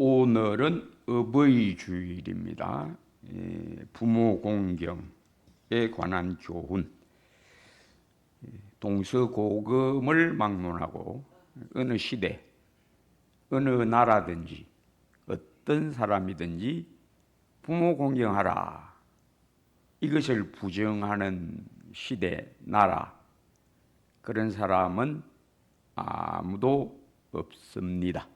오늘은 어버이 주일입니다. 부모 공경에 관한 교훈. 동서고금을 막론하고 어느 시대, 어느 나라든지 어떤 사람이든지 부모 공경하라. 이것을 부정하는 시대, 나라, 그런 사람은 아무도 없습니다.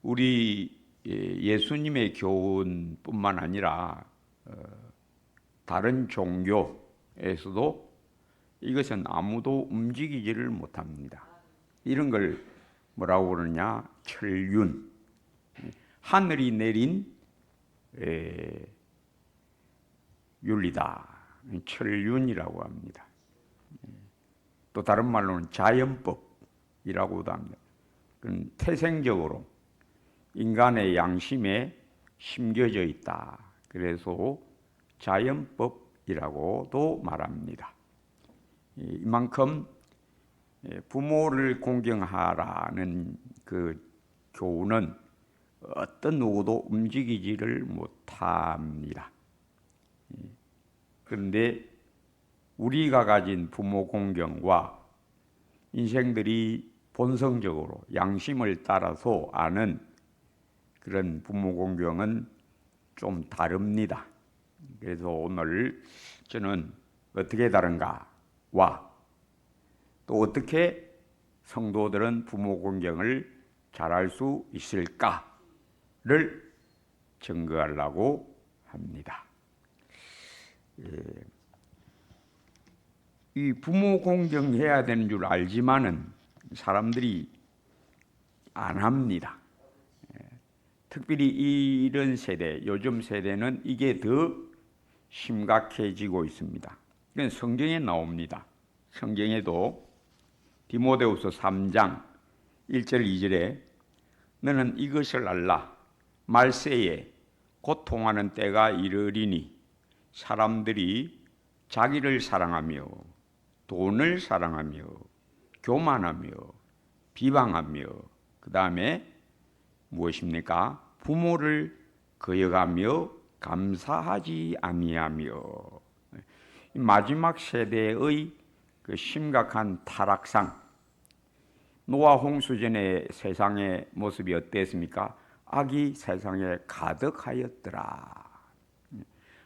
우리 예수님의 교훈뿐만 아니라 다른 종교에서도 이것은 아무도 움직이지를 못합니다. 이런 걸 뭐라고 그러냐? 천륜. 하늘이 내린 윤리다. 천륜이라고 합니다. 또 다른 말로는 자연법이라고도 합니다. 그건 태생적으로 인간의 양심에 심겨져 있다. 그래서 자연법이라고도 말합니다. 이만큼 부모를 공경하라는 그 교훈은 어떤 누구도 움직이지를 못합니다. 그런데 우리가 가진 부모 공경과 인생들이 본성적으로 양심을 따라서 아는 그런 부모 공경은 좀 다릅니다. 그래서 오늘 저는 어떻게 다른가와 또 어떻게 성도들은 부모 공경을 잘할 수 있을까를 증거하려고 합니다. 이 부모 공경해야 되는 줄 알지만은 사람들이 안 합니다. 특별히 이런 세대, 요즘 세대는 이게 더 심각해지고 있습니다. 이건 성경에 나옵니다. 성경에도 디모데후서 3장 1절 2절에 너는 이것을 알라. 말세에 고통하는 때가 이르리니 사람들이 자기를 사랑하며 돈을 사랑하며 교만하며 비방하며 그 다음에 무엇입니까? 부모를 거역하며 감사하지 아니하며. 마지막 세대의 그 심각한 타락상. 노아 홍수전의 세상의 모습이 어땠습니까? 악이 세상에 가득하였더라.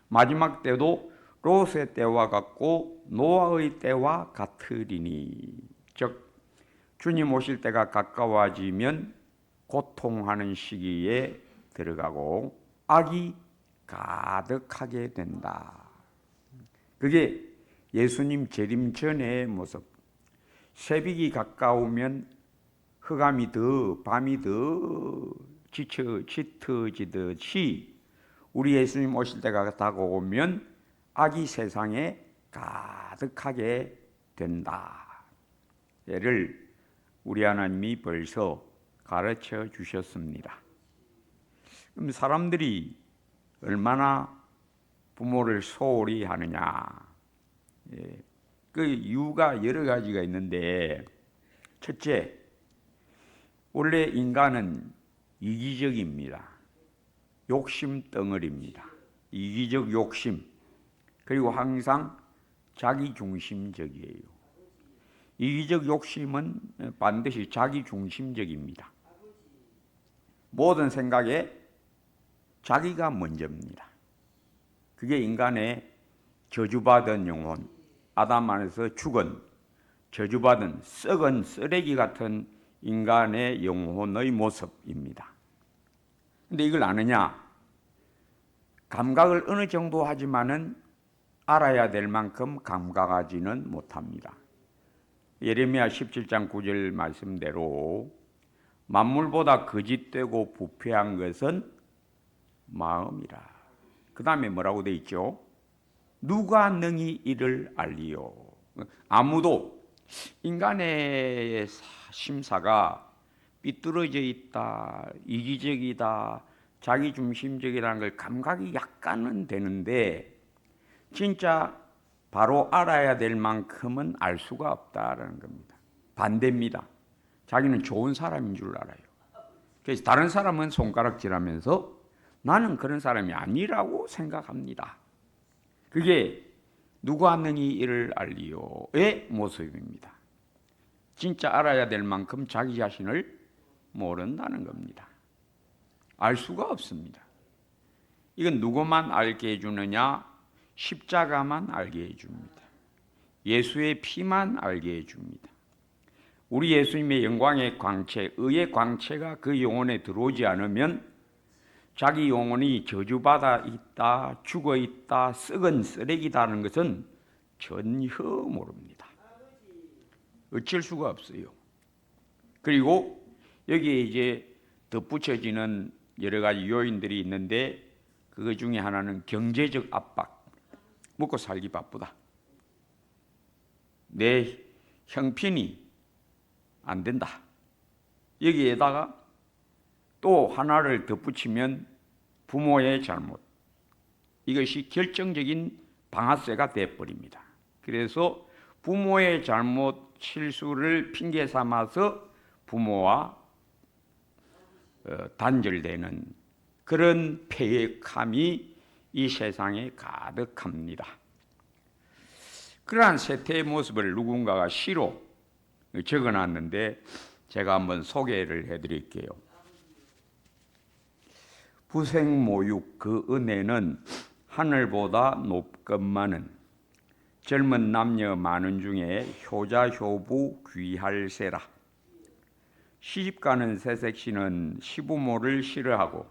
마지막 때도 롯의 때와 같고 노아의 때와 같으리니, 즉 주님 오실 때가 가까워지면 고통하는 시기에 들어가고 악이 가득하게 된다. 그게 예수님 재림 전의 모습. 새벽이 가까우면 흑암이 더, 밤이 더 짙어지듯이 우리 예수님 오실 때가 다가오면 악이 세상에 가득하게 된다. 얘를 우리 하나님이 벌써 가르쳐 주셨습니다. 그럼 사람들이 얼마나 부모를 소홀히 하느냐? 그 이유가 여러 가지가 있는데, 첫째, 원래 인간은 이기적입니다. 욕심 덩어리입니다. 이기적 욕심. 그리고 항상 자기중심적이에요. 이기적 욕심은 반드시 자기중심적입니다. 모든 생각에 자기가 먼저입니다. 그게 인간의 저주받은 영혼, 아담 안에서 죽은 저주받은 썩은 쓰레기 같은 인간의 영혼의 모습입니다. 근데 이걸 아느냐? 감각을 어느 정도 하지만은 알아야 될 만큼 감각하지는 못합니다. 예레미야 17장 9절 말씀대로 만물보다 거짓되고 부패한 것은 마음이라. 그 다음에 뭐라고 돼 있죠? 누가 능히 이를 알리요? 아무도. 인간의 심사가 삐뚤어져 있다, 이기적이다, 자기중심적이라는 걸 감각이 약간은 되는데 진짜 바로 알아야 될 만큼은 알 수가 없다라는 겁니다. 반대입니다. 자기는 좋은 사람인 줄 알아요. 그래서 다른 사람은 손가락질하면서 나는 그런 사람이 아니라고 생각합니다. 그게 누가 능히 이를 알리요의 모습입니다. 진짜 알아야 될 만큼 자기 자신을 모른다는 겁니다. 알 수가 없습니다. 이건 누구만 알게 해주느냐? 십자가만 알게 해줍니다. 예수의 피만 알게 해줍니다. 우리 예수님의 영광의 광채, 의의 광채가 그 영혼에 들어오지 않으면 자기 영혼이 저주받아 있다, 죽어 있다, 썩은 쓰레기다는 것은 전혀 모릅니다. 어쩔 수가 없어요. 그리고 여기에 이제 덧붙여지는 여러 가지 요인들이 있는데 그것 중에 하나는 경제적 압박. 먹고 살기 바쁘다. 내 형편이 안 된다. 여기에다가 또 하나를 덧붙이면 부모의 잘못. 이것이 결정적인 방아쇠가 되어버립니다. 그래서 부모의 잘못, 실수를 핑계 삼아서 부모와 단절되는 그런 패역함이 이 세상에 가득합니다. 그러한 세태의 모습을 누군가가 시로 적어놨는데 제가 한번 소개를 해드릴게요. 부생모육 그 은혜는 하늘보다 높건만은 젊은 남녀 많은 중에 효자 효부 귀할세라. 시집가는 새색시는 시부모를 싫어하고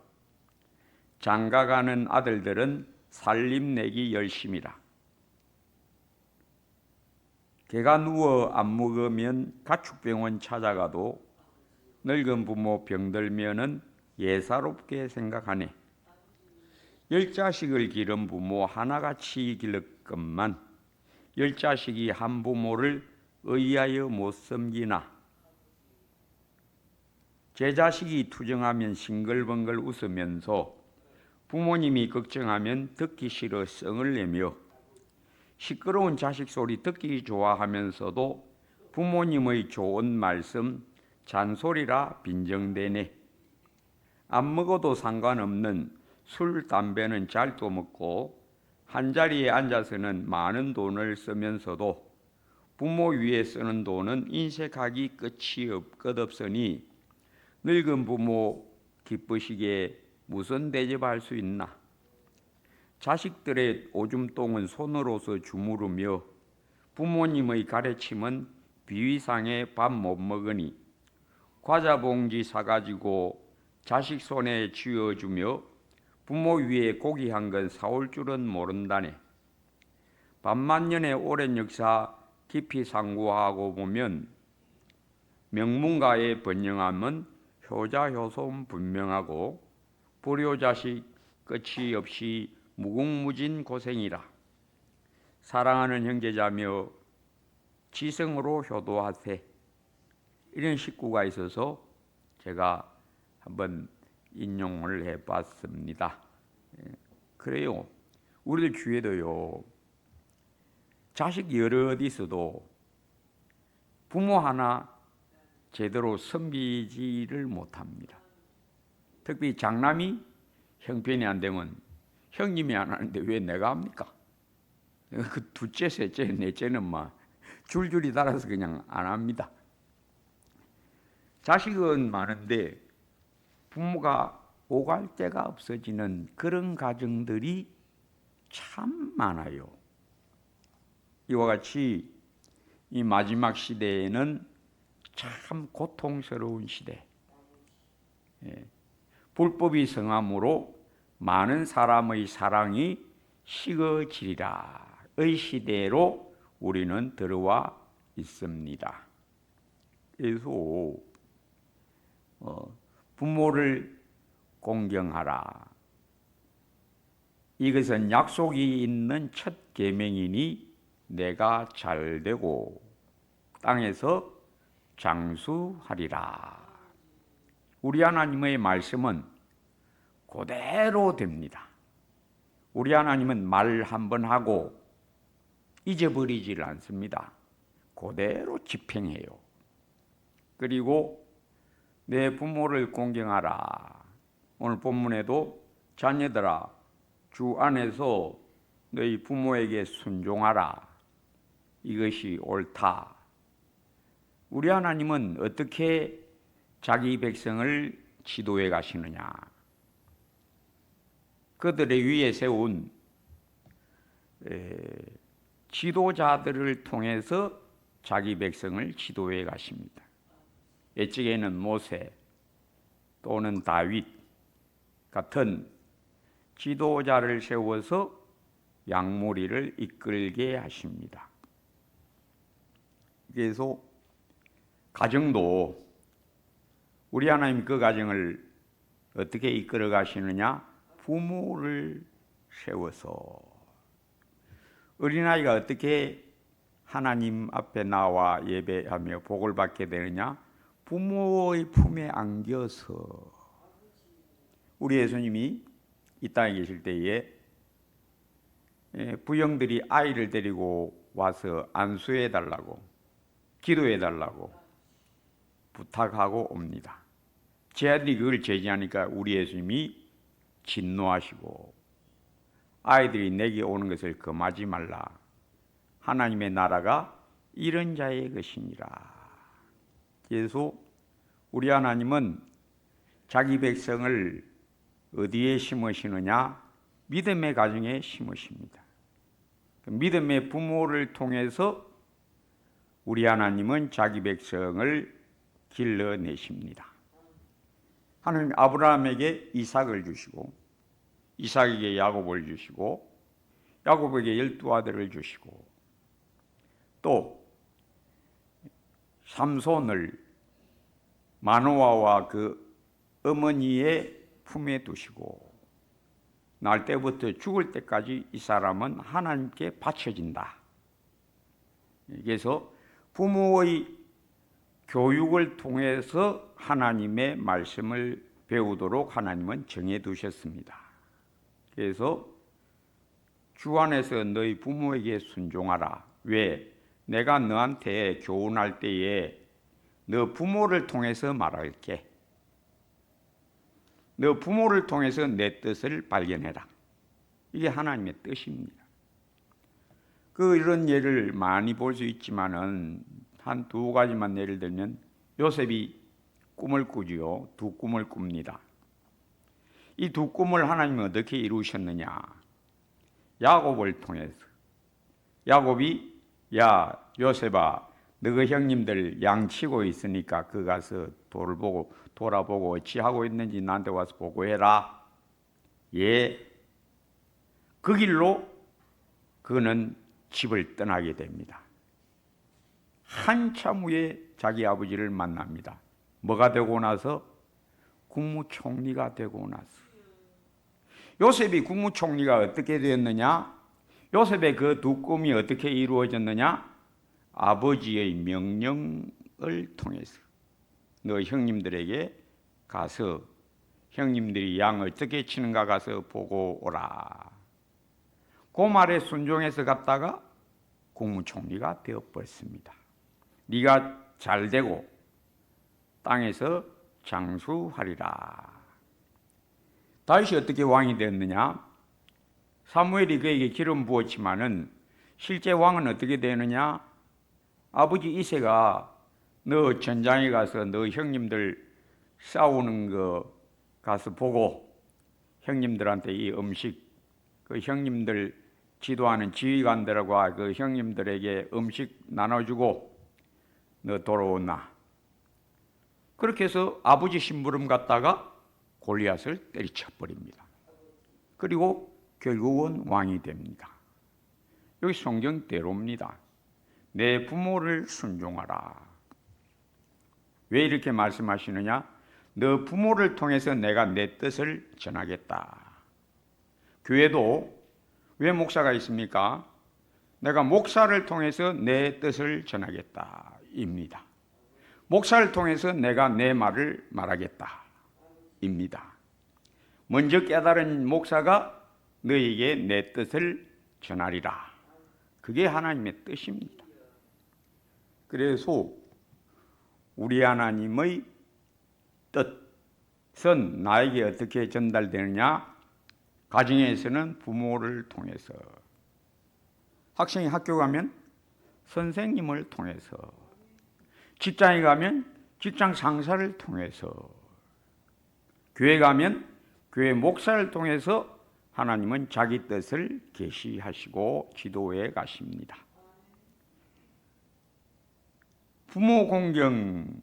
장가가는 아들들은 살림내기 열심이라. 개가 누워 안 먹으면 가축병원 찾아가도 늙은 부모 병들면은 예사롭게 생각하네. 10자식을 기른 부모 하나같이 길렀건만 10자식이 한 부모를 의하여 못 섬기나. 제 자식이 투정하면 싱글벙글 웃으면서 부모님이 걱정하면 듣기 싫어 성을 내며 시끄러운 자식 소리 듣기 좋아하면서도 부모님의 좋은 말씀 잔소리라 빈정대네. 안 먹어도 상관없는 술, 담배는 잘도 먹고 한자리에 앉아서는 많은 돈을 쓰면서도 부모 위에 쓰는 돈은 인색하기 끝없으니 늙은 부모 기쁘시게 무슨 대접할 수 있나. 자식들의 오줌똥은 손으로서 주무르며 부모님의 가르침은 비위상에 밥 못 먹으니 과자 봉지 사가지고 자식 손에 쥐어주며 부모 위에 고기 한 건 사올 줄은 모른다네. 반만년의 오랜 역사 깊이 상고하고 보면 명문가의 번영함은 효자효손 분명하고 불효자식 끝이 없이 무궁무진 고생이라. 사랑하는 형제자며 지성으로 효도하세. 이런 식구가 있어서 제가 한번 인용을 해봤습니다. 그래요. 우리들 주위에도요. 자식 여럿 있어도 부모 하나 제대로 섬기지를 못합니다. 특히 장남이 형편이 안 되면 형님이 안 하는데 왜 내가 합니까? 그 둘째, 셋째, 넷째는 막 줄줄이 달아서 그냥 안 합니다. 자식은 많은데 부모가 오갈 데가 없어지는 그런 가정들이 참 많아요. 이와 같이 이 마지막 시대에는 참 고통스러운 시대. 불법이 성함으로 많은 사람의 사랑이 식어지리라의 시대로 우리는 들어와 있습니다. 그래서 부모를 공경하라. 이것은 약속이 있는 첫 계명이니 내가 잘되고 땅에서 장수하리라. 우리 하나님의 말씀은 그대로 됩니다. 우리 하나님은 말 한번 하고 잊어버리질 않습니다. 그대로 집행해요. 그리고 내 부모를 공경하라. 오늘 본문에도 자녀들아 주 안에서 너희 부모에게 순종하라. 이것이 옳다. 우리 하나님은 어떻게 자기 백성을 지도해 가시느냐? 그들의 위에 세운 지도자들을 통해서 자기 백성을 지도해 가십니다. 옛적에는 모세 또는 다윗 같은 지도자를 세워서 양무리를 이끌게 하십니다. 그래서 가정도 우리 하나님 그 가정을 어떻게 이끌어 가시느냐? 부모를 세워서. 어린아이가 어떻게 하나님 앞에 나와 예배하며 복을 받게 되느냐? 부모의 품에 안겨서. 우리 예수님이 이 땅에 계실 때에 부형들이 아이를 데리고 와서 안수해 달라고, 기도해 달라고 부탁하고 옵니다. 제 아들이 그걸 제지하니까 우리 예수님이 진노하시고 아이들이 내게 오는 것을 금하지 말라. 하나님의 나라가 이런 자의 것이니라. 그래서 우리 하나님은 자기 백성을 어디에 심으시느냐? 믿음의 가정에 심으십니다. 믿음의 부모를 통해서 우리 하나님은 자기 백성을 길러내십니다. 하나님 아브라함에게 이삭을 주시고 이삭에게 야곱을 주시고 야곱에게 12아들을 주시고 또 삼손을 마노아와 그 어머니의 품에 두시고 날 때부터 죽을 때까지 이 사람은 하나님께 바쳐진다. 그래서 부모의 교육을 통해서 하나님의 말씀을 배우도록 하나님은 정해두셨습니다. 그래서 주 안에서 너희 부모에게 순종하라. 왜? 내가 너한테 교훈할 때에 너 부모를 통해서 말할게. 너 부모를 통해서 내 뜻을 발견해라. 이게 하나님의 뜻입니다. 이런 예를 많이 볼 수 있지만은 한 두 가지만 예를 들면 요셉이 꿈을 꾸지요. 두 꿈을 꿉니다. 이 두 꿈을 하나님은 어떻게 이루셨느냐? 야곱을 통해서. 야곱이 야 요셉아 너희 형님들 양치고 있으니까 그 가서 돌아보고 어찌하고 있는지 나한테 와서 보고해라. 예. 그 길로 그는 집을 떠나게 됩니다. 한참 후에 자기 아버지를 만납니다. 뭐가 되고 나서? 국무총리가 되고 나서. 요셉이 국무총리가 어떻게 되었느냐? 요셉의 그 두 꿈이 어떻게 이루어졌느냐? 아버지의 명령을 통해서 너 형님들에게 가서 형님들이 양 어떻게 치는가 가서 보고 오라. 그 말에 순종해서 갔다가 국무총리가 되어버렸습니다. 네가 잘되고 땅에서 장수하리라. 다윗이 어떻게 왕이 되었느냐? 사무엘이 그에게 기름 부었지만은 실제 왕은 어떻게 되느냐? 아버지 이새가 너 전장에 가서 너 형님들 싸우는 거 가서 보고 형님들한테 이 음식 그 형님들 지도하는 지휘관들과 그 형님들에게 음식 나눠주고 너 돌아오나. 그렇게 해서 아버지 심부름 갔다가 골리앗을 때리쳐버립니다. 그리고 결국은 왕이 됩니다. 여기 성경대로입니다. 내 부모를 순종하라. 왜 이렇게 말씀하시느냐? 너 부모를 통해서 내가 내 뜻을 전하겠다. 교회도 왜 목사가 있습니까? 내가 목사를 통해서 내 뜻을 전하겠다 입니다. 목사를 통해서 내가 내 말을 말하겠다 입니다. 먼저 깨달은 목사가 너에게 내 뜻을 전하리라. 그게 하나님의 뜻입니다. 그래서 우리 하나님의 뜻은 나에게 어떻게 전달되느냐? 가정에서는 부모를 통해서, 학생이 학교 가면 선생님을 통해서, 직장에 가면 직장 상사를 통해서, 교회 가면 교회 목사를 통해서 하나님은 자기 뜻을 계시하시고 지도해 가십니다. 부모 공경하면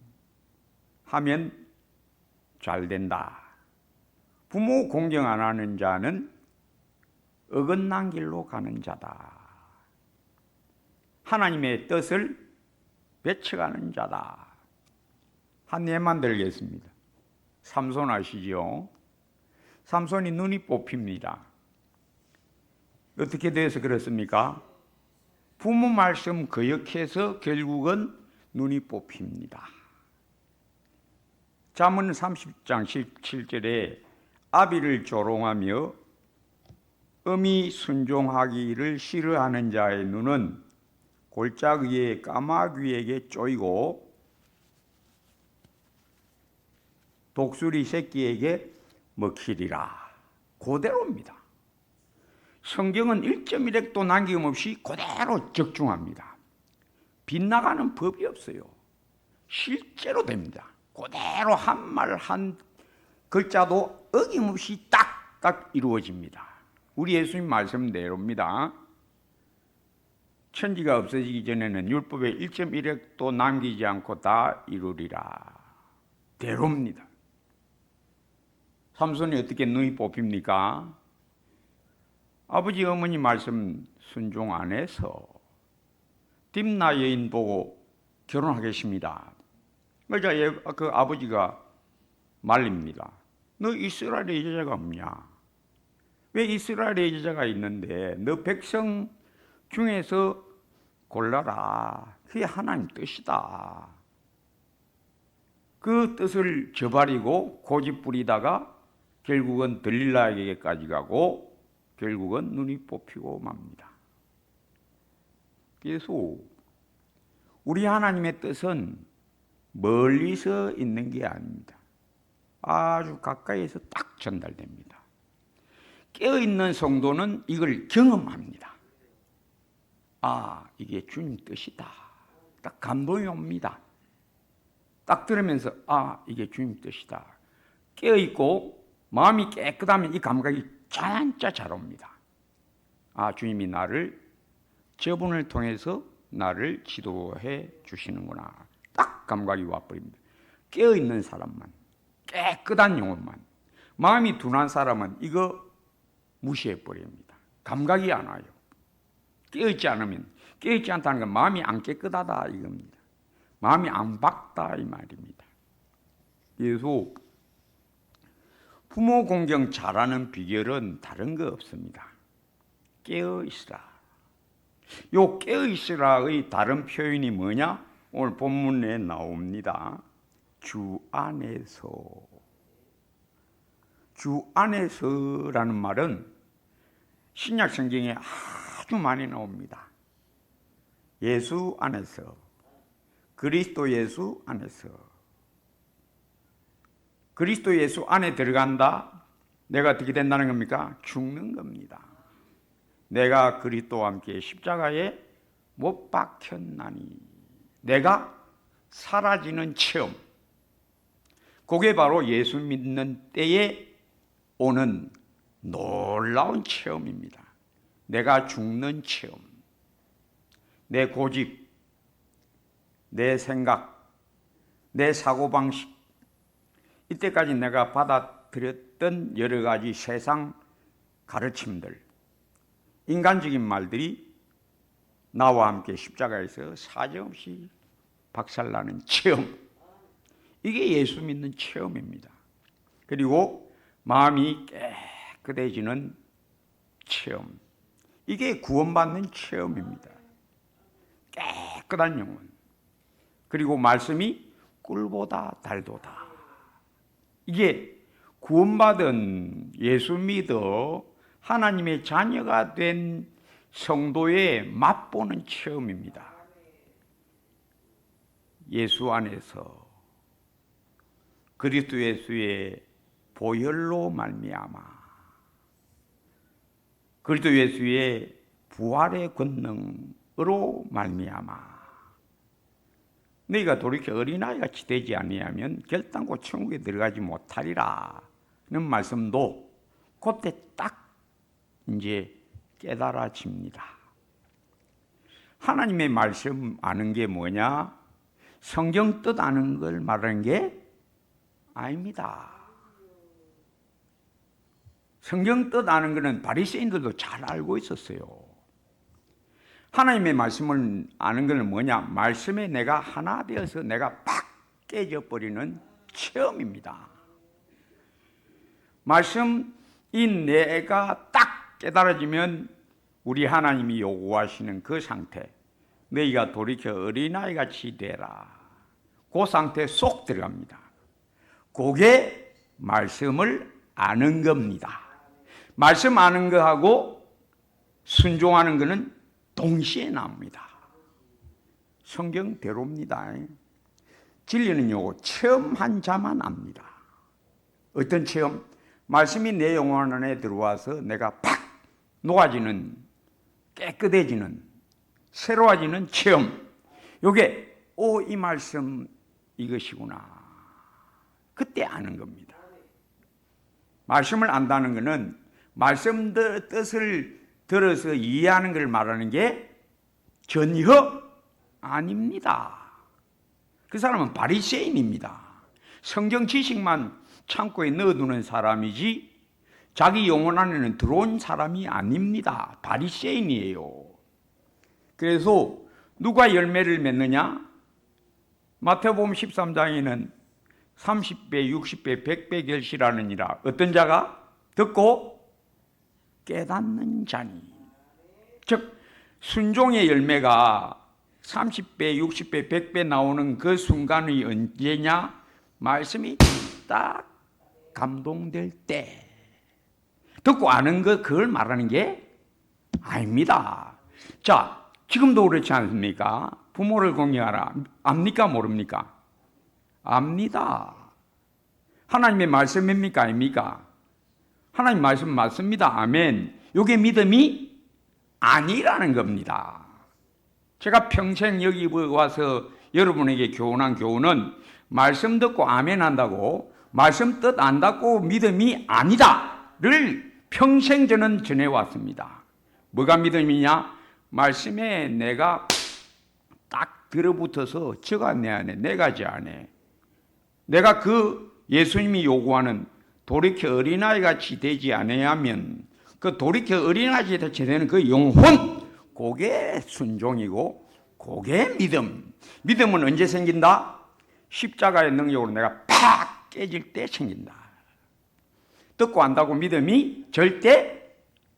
잘 된다. 부모 공경 안 하는 자는 어긋난 길로 가는 자다. 하나님의 뜻을 배척하는 자다. 한 예만 들겠습니다. 삼손 아시죠? 삼손이 눈이 뽑힙니다. 어떻게 돼서 그렇습니까? 부모 말씀 거역해서 결국은 눈이 뽑힙니다. 잠언 30장 17절에 아비를 조롱하며 엄히 순종하기를 싫어하는 자의 눈은 골짜기 위에 까마귀에게 쪼이고 독수리 새끼에게 먹히리라. 그대로입니다. 성경은 1.1획도 남김없이 그대로 적중합니다. 빗나가는 법이 없어요. 실제로 됩니다. 그대로 한 말 한 글자도 어김없이 딱딱 이루어집니다. 우리 예수님 말씀대로입니다. 천지가 없어지기 전에는 율법의 1.1획도 남기지 않고 다 이루리라. 대로입니다. 삼손이 어떻게 눈이 뽑힙니까? 아버지 어머니 말씀 순종 안 해서 딥나 여인 보고 결혼하겠습니다. 그러자 그 아버지가 말립니다. 너 이스라엘의 여자가 없냐? 왜 이스라엘의 여자가 있는데 너 백성 중에서 골라라. 그게 하나님 뜻이다. 그 뜻을 저버리고 고집 부리다가 결국은 들릴라에게까지 가고 결국은 눈이 뽑히고 맙니다. 그래서 우리 하나님의 뜻은 멀리서 있는 게 아닙니다. 아주 가까이에서 딱 전달됩니다. 깨어있는 성도는 이걸 경험합니다. 아, 이게 주님 뜻이다. 딱 감동이 옵니다. 딱 들으면서 아, 이게 주님 뜻이다. 깨어있고 마음이 깨끗하면 이 감각이 진짜 잘 옵니다. 아, 주님이 나를 저분을 통해서 나를 지도해 주시는구나. 딱 감각이 와버립니다. 깨어있는 사람만, 깨끗한 영혼만, 마음이 둔한 사람은 이거 무시해버립니다. 감각이 안 와요. 깨어있지 않으면, 깨어있지 않다는 건 마음이 안 깨끗하다 이겁니다. 마음이 안 밝다 이 말입니다. 그래서 부모 공경 잘하는 비결은 다른 거 없습니다. 깨어있으라. 요 깨어있으라의 다른 표현이 뭐냐? 오늘 본문에 나옵니다. 주 안에서. 주 안에서라는 말은 신약 성경에 아주 많이 나옵니다. 예수 안에서, 그리스도 예수 안에서. 그리스도 예수 안에 들어간다. 내가 어떻게 된다는 겁니까? 죽는 겁니다. 내가 그리스도와 함께 십자가에 못 박혔나니 내가 사라지는 체험. 그게 바로 예수 믿는 때에 오는 놀라운 체험입니다. 내가 죽는 체험. 내 고집, 내 생각, 내 사고방식, 이때까지 내가 받아들였던 여러 가지 세상 가르침들, 인간적인 말들이 나와 함께 십자가에서 사정없이 박살나는 체험. 이게 예수 믿는 체험입니다. 그리고 마음이 깨끗해지는 체험. 이게 구원받는 체험입니다. 깨끗한 영혼. 그리고 말씀이 꿀보다 달도다. 이게 구원받은 예수 믿어 하나님의 자녀가 된 성도의 맛보는 체험입니다. 예수 안에서 그리스도 예수의 보혈로 말미암아 그리스도 예수의 부활의 권능으로 말미암아 너희가 돌이켜 어린아이같이 되지 아니하면 결단코 천국에 들어가지 못하리라는 말씀도 그때 딱 이제 깨달아집니다. 하나님의 말씀 아는 게 뭐냐? 성경 뜻 아는 걸 말하는 게 아닙니다. 성경 뜻 아는 것은 바리새인들도 잘 알고 있었어요. 하나님의 말씀을 아는 것은 뭐냐? 말씀에 내가 하나 되어서 내가 팍 깨져버리는 체험입니다. 말씀이 내가 딱 깨달아지면 우리 하나님이 요구하시는 그 상태, 너희가 돌이켜 어린아이같이 되라. 그 상태 쏙 들어갑니다. 그게 말씀을 아는 겁니다. 말씀 아는 거하고 순종하는 거는 동시에 나옵니다. 성경대로입니다. 진리는요, 체험한 자만 압니다. 어떤 체험? 말씀이 내 영혼 안에 들어와서 내가 팍 녹아지는, 깨끗해지는, 새로워지는 체험. 요게 이 말씀 이것이구나. 그때 아는 겁니다. 말씀을 안다는 것은 말씀 뜻을 들어서 이해하는 걸 말하는 게 전혀 아닙니다. 그 사람은 바리새인입니다. 성경 지식만 창고에 넣어두는 사람이지 자기 영혼 안에는 들어온 사람이 아닙니다. 바리새인이에요. 그래서 누가 열매를 맺느냐? 마태복음 13장에는 30배, 60배, 100배 결실하느니라. 어떤 자가? 듣고 깨닫는 자니. 즉 순종의 열매가 30배, 60배, 100배 나오는 그 순간이 언제냐? 말씀이 딱 감동될 때. 듣고 아는 것, 그걸 말하는 게 아닙니다. 자, 지금도 그렇지 않습니까? 부모를 공경하라. 압니까? 모릅니까? 압니다. 하나님의 말씀입니까? 아닙니까? 하나님 말씀 맞습니다. 아멘. 이게 믿음이 아니라는 겁니다. 제가 평생 여기 와서 여러분에게 교훈한 교훈은 말씀 듣고 아멘 한다고 말씀 뜻 안다고 믿음이 아니다를 평생 저는 전해왔습니다. 뭐가 믿음이냐? 말씀에 내가 딱 들어붙어서 저가 내 안에, 내가 제 안에, 내가 그 예수님이 요구하는 돌이켜 어린아이같이 되지 않으면 그 돌이켜 어린아이같이 되는 그 영혼, 그게 순종이고 그게 믿음. 믿음은 언제 생긴다? 십자가의 능력으로 내가 팍 깨질 때 생긴다. 듣고 안다고 믿음이 절대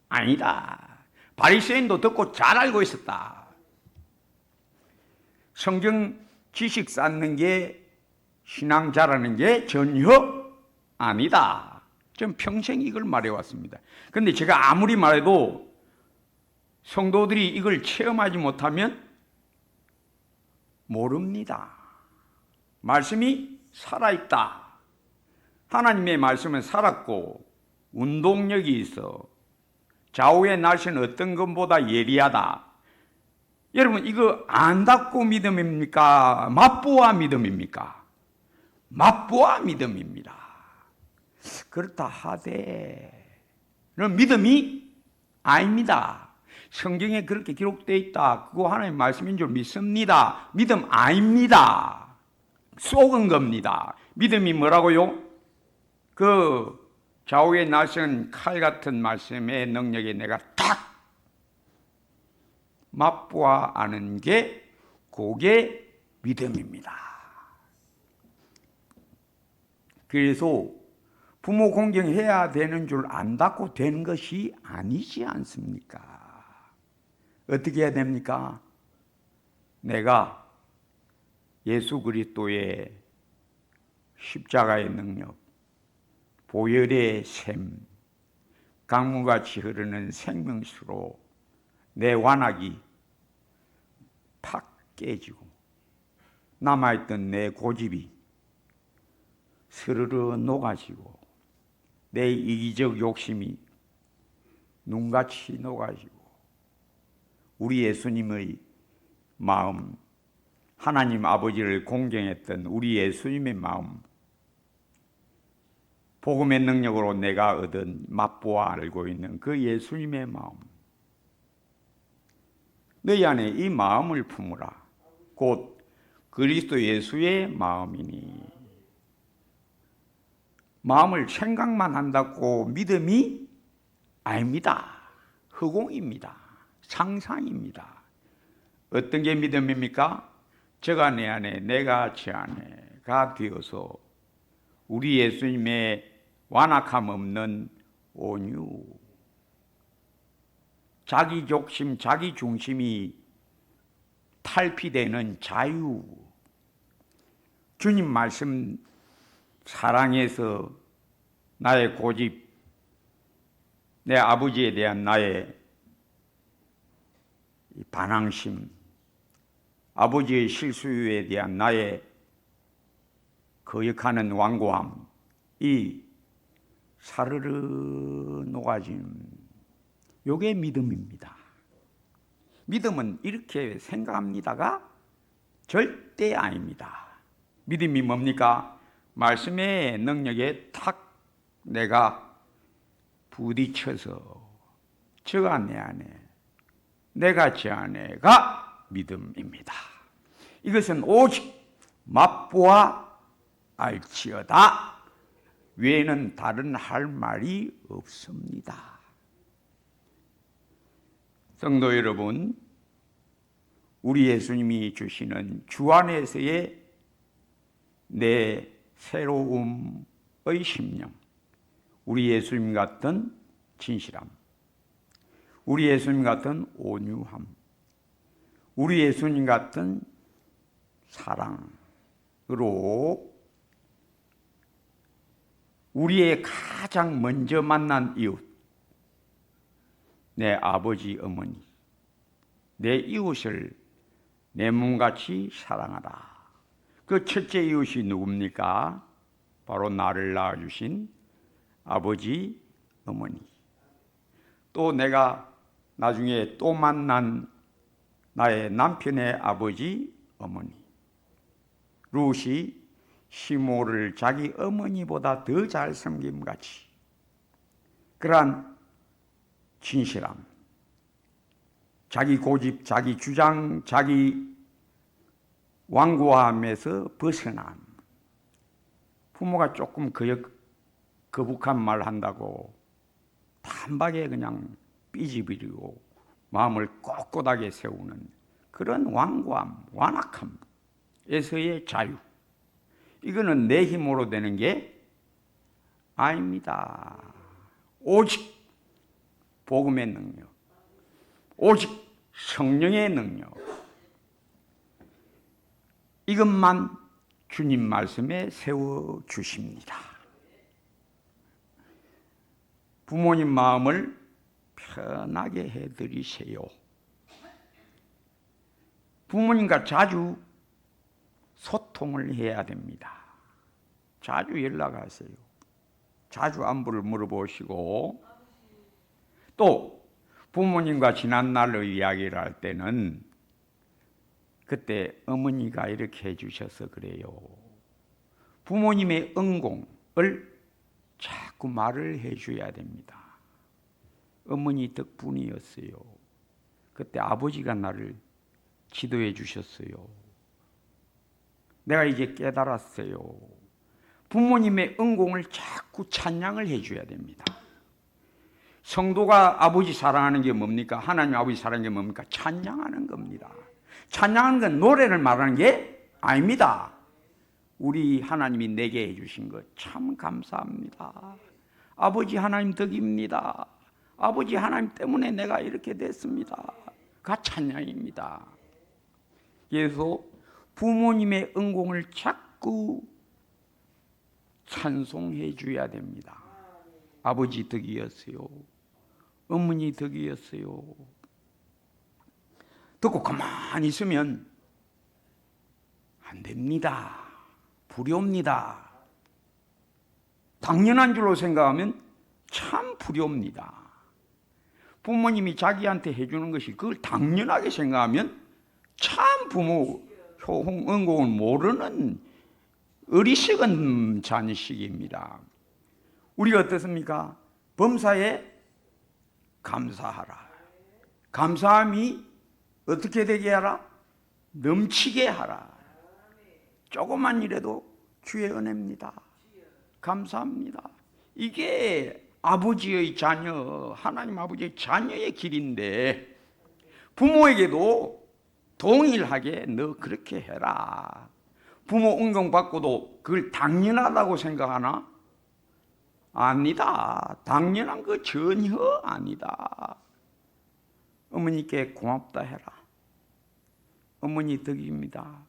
아니다. 바리새인도 듣고 잘 알고 있었다. 성경 지식 쌓는 게 신앙 잘하는 게 전혀 아니다. 전 평생 이걸 말해왔습니다. 그런데 제가 아무리 말해도 성도들이 이걸 체험하지 못하면 모릅니다. 말씀이 살아있다. 하나님의 말씀은 살았고 운동력이 있어 좌우의 날씨는 어떤 것보다 예리하다. 여러분, 이거 안닫고 믿음입니까? 맛보아 믿음입니까? 맛보아 믿음입니다. 그렇다 하되 믿음이 아닙니다. 성경에 그렇게 기록되어 있다. 그거 하나님의 말씀인 줄 믿습니다. 믿음 아닙니다. 속은 겁니다. 믿음이 뭐라고요? 그 좌우에 나선 칼 같은 말씀의 능력에 내가 탁 맛보아 아는 게 그게 믿음입니다. 그래서 부모 공경해야 되는 줄 안다고 되는 것이 아니지 않습니까? 어떻게 해야 됩니까? 내가 예수 그리스도의 십자가의 능력, 보혈의 샘, 강물같이 흐르는 생명수로 내 완악이 팍 깨지고 남아있던 내 고집이 스르르 녹아지고 내 이기적 욕심이 눈같이 녹아지고 우리 예수님의 마음, 하나님 아버지를 공경했던 우리 예수님의 마음, 복음의 능력으로 내가 얻은 맛보아 알고 있는 그 예수님의 마음, 너희 안에 이 마음을 품으라. 곧 그리스도 예수의 마음이니. 마음을 생각만 한다고 믿음이 아닙니다. 허공입니다. 상상입니다. 어떤 게 믿음입니까? 저가 내 안에, 내가 제 안에가 되어서 우리 예수님의 완악함 없는 온유, 자기 욕심, 자기 중심이 탈피되는 자유, 주님 말씀 사랑해서 나의 고집, 내 아버지에 대한 나의 반항심, 아버지의 실수에 대한 나의 거역하는 완고함, 이 사르르 녹아짐, 요게 믿음입니다. 믿음은 이렇게 생각합니다가 절대 아닙니다. 믿음이 뭡니까? 말씀의 능력에 탁 내가 부딪혀서 저가 내 안에, 내가 제 안에가 믿음입니다. 이것은 오직 맛보아 알지어다 외에는 다른 할 말이 없습니다. 성도 여러분, 우리 예수님이 주시는 주 안에서의 내 새로움의 심령, 우리 예수님 같은 진실함, 우리 예수님 같은 온유함, 우리 예수님 같은 사랑으로 우리의 가장 먼저 만난 이웃, 내 아버지, 어머니, 내 이웃을 내 몸같이 사랑하라. 그 첫째 이웃이 누굽니까? 바로 나를 낳아주신 아버지, 어머니. 또 내가 나중에 또 만난 나의 남편의 아버지, 어머니. 룻이 시므를 자기 어머니보다 더 잘 섬김같이 그러한 진실함, 자기 고집, 자기 주장, 자기 완고함에서 벗어남, 부모가 조금 거북한 말 한다고 단박에 그냥 삐지비리고 마음을 꼿꼿하게 세우는 그런 완고함, 완악함에서의 자유, 이거는 내 힘으로 되는 게 아닙니다. 오직 복음의 능력, 오직 성령의 능력, 이것만 주님 말씀에 세워주십니다. 부모님 마음을 편하게 해드리세요. 부모님과 자주 소통을 해야 됩니다. 자주 연락하세요. 자주 안부를 물어보시고, 또 부모님과 지난날의 이야기를 할 때는 그때 어머니가 이렇게 해주셔서 그래요. 부모님의 은공을 자꾸 말을 해줘야 됩니다. 어머니 덕분이었어요. 그때 아버지가 나를 지도해 주셨어요. 내가 이제 깨달았어요. 부모님의 은공을 자꾸 찬양을 해줘야 됩니다. 성도가 아버지 사랑하는 게 뭡니까? 하나님 아버지 사랑하는 게 뭡니까? 찬양하는 겁니다. 찬양하는 건 노래를 말하는 게 아닙니다. 우리 하나님이 내게 해주신 것 참 감사합니다. 아버지 하나님 덕입니다. 아버지 하나님 때문에 내가 이렇게 됐습니다. 가 찬양입니다. 그래서 부모님의 은공을 자꾸 찬송해 줘야 됩니다. 아버지 덕이었어요. 어머니 덕이었어요. 듣고 가만히 있으면 안 됩니다. 불효입니다. 당연한 줄로 생각하면 참 불효입니다. 부모님이 자기한테 해주는 것이 그걸 당연하게 생각하면 참 부모 효응공을 모르는 어리석은 자식입니다. 우리가 어떻습니까? 범사에 감사하라. 감사함이 어떻게 되게 하라? 넘치게 하라. 조그만 일에도 주의 은혜입니다. 감사합니다. 이게 아버지의 자녀, 하나님 아버지의 자녀의 길인데, 부모에게도 동일하게 너 그렇게 해라. 부모 은공 받고도 그걸 당연하다고 생각하나? 아니다. 당연한 거 전혀 아니다. 어머니께 고맙다 해라. 어머니 덕입니다.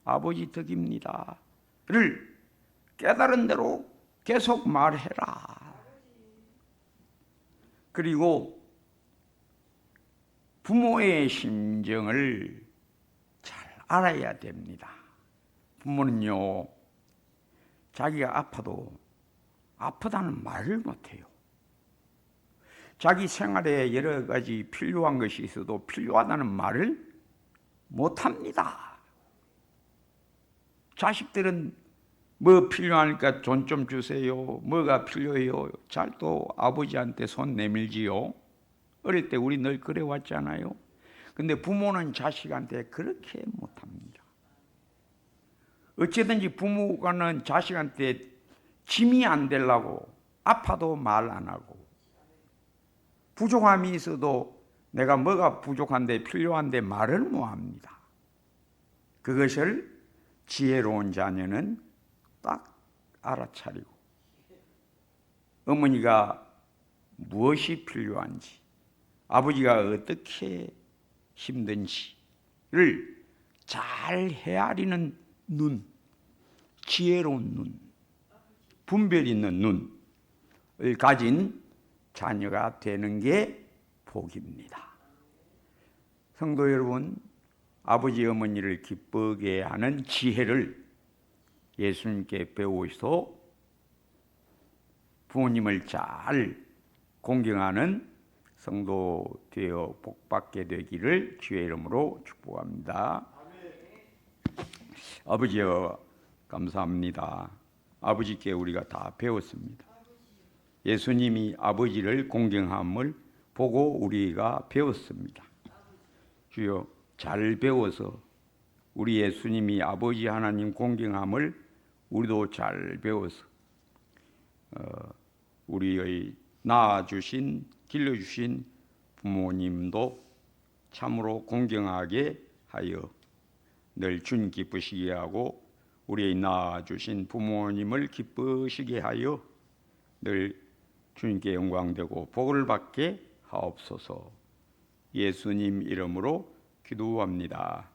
아버지 덕입니다. 를 깨달은 대로 계속 말해라. 그리고 부모의 심정을 잘 알아야 됩니다. 부모는요, 자기가 아파도 아프다는 말을 못해요. 자기 생활에 여러 가지 필요한 것이 있어도 필요하다는 말을 못합니다. 자식들은 뭐 필요하니까 돈 좀 주세요. 뭐가 필요해요. 잘 또 아버지한테 손 내밀지요. 어릴 때 우리 늘 그래 왔잖아요. 근데 부모는 자식한테 그렇게 못합니다. 어쨌든지 부모가는 자식한테 짐이 안 되려고 아파도 말 안 하고, 부족함이 있어도 내가 뭐가 부족한데 필요한데 말을 못 합니다. 그것을 지혜로운 자녀는 딱 알아차리고, 어머니가 무엇이 필요한지, 아버지가 어떻게 힘든지를 잘 헤아리는 눈, 지혜로운 눈, 분별 있는 눈을 가진 자녀가 되는 게 복입니다. 성도 여러분, 아버지 어머니를 기쁘게 하는 지혜를 예수님께 배우셔서 부모님을 잘 공경하는 성도 되어 복받게 되기를 주의 이름으로 축복합니다. 아버지여, 감사합니다. 아버지께 우리가 다 배웠습니다. 예수님이 아버지를 공경함을 보고 우리가 배웠습니다. 주여, 잘 배워서 우리 예수님이 아버지 하나님 공경함을 우리도 잘 배워서 우리의 낳아주신, 길러주신 부모님도 참으로 공경하게 하여 늘 주님 기쁘시게 하고, 우리의 낳아주신 부모님을 기쁘시게 하여 늘 주님께 영광되고 복을 받게 하옵소서. 예수님 이름으로 기도합니다.